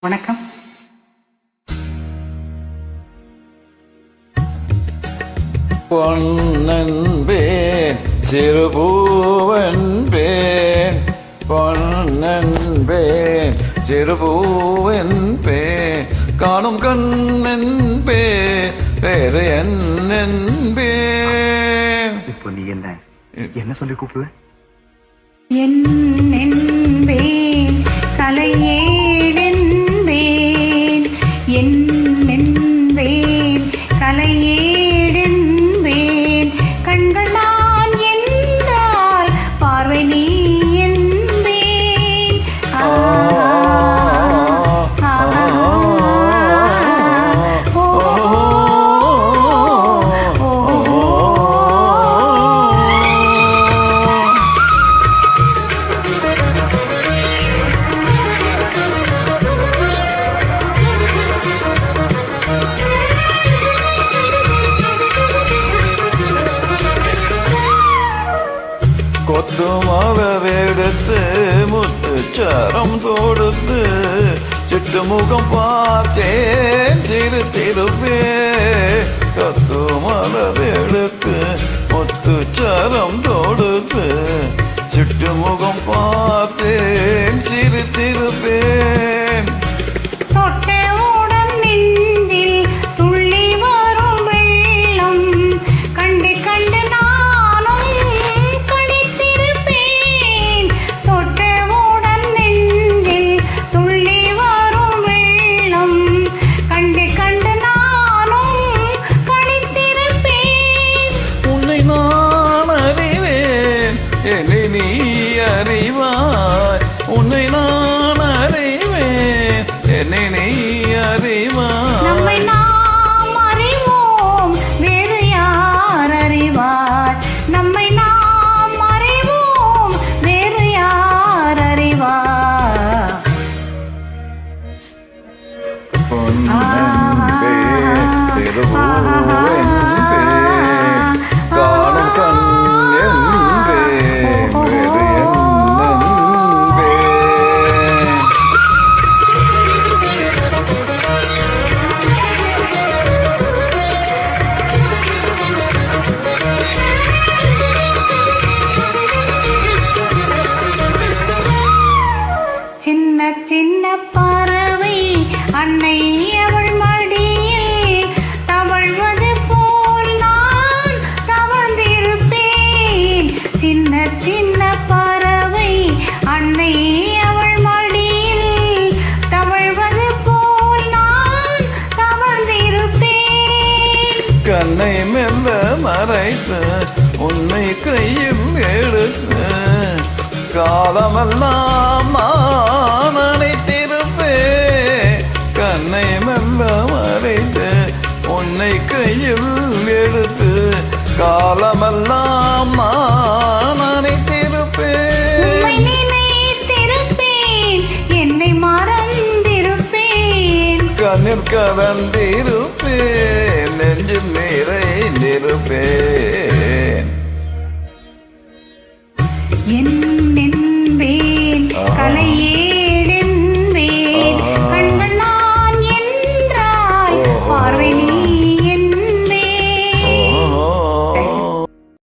வணக்கம். பொன்னன்பேன் சிறுபூவன்பேன் பொன்னன்பேன் சிறுபூவன்பேன் காணும் கண்ணன்பேன் வேறு என்னன்பேன். இப்போ நீ என்ன சொல்லி கூப்பிடுவ? என்னென்பேன் கலையேடென்பேன் என்னென்பேன் கலையேடென்பேன் கண்களான் என்றால் பார்வை நீ என்பேன். கொத்து மலரெடுத்து முத்துச்சாரம் தொடுத்து சிட்டு முகம் பார்த்தேன் சிறு திருப்பே. கொத்து மலரெடுத்து முத்துச்சாரம் தொடுத்து சிட்டு முகம் பார்த்தேன் சிறு திருப்பேன். என்னை நீ அறிவாய் உன்னை நான் அறிவேன் என்னை நீ அறிவாய். நம்மை நாம் அறிவோம் வேறு யார் அறிவார் நம்மை நாம் அறிவோம் வேறு யார் அறிவார். பொன்னன்பேன் சிறுபூவன்பேன் காணும் கண் சின்ன சின்ன பறவை அன்னை அவள் மடியில் தவழ்வது போல் நான் தவழ்ந்திருப்பேன். சின்ன சின்ன பறவை அன்னை அவள் மடியில் தவழ்வது போல் நான் தவழ்ந்திருப்பேன். கண்ணை மெல்ல மறைத்து உன்னை கையில் எடுத்து காலமெல்லாம் நான் அணைத்திருப்பேன். கண்ணை மெல்ல மறைத்து உன்னை கையில் எடுத்து காலமெல்லாம் நான் அணைத்திருப்பேன். நினைத்திருப்பேன் என்னை மறந்திருப்பேன் கண்ணில் கலந்திருப்பேன் நெஞ்சில் நிறைந்திருப்பேன். என்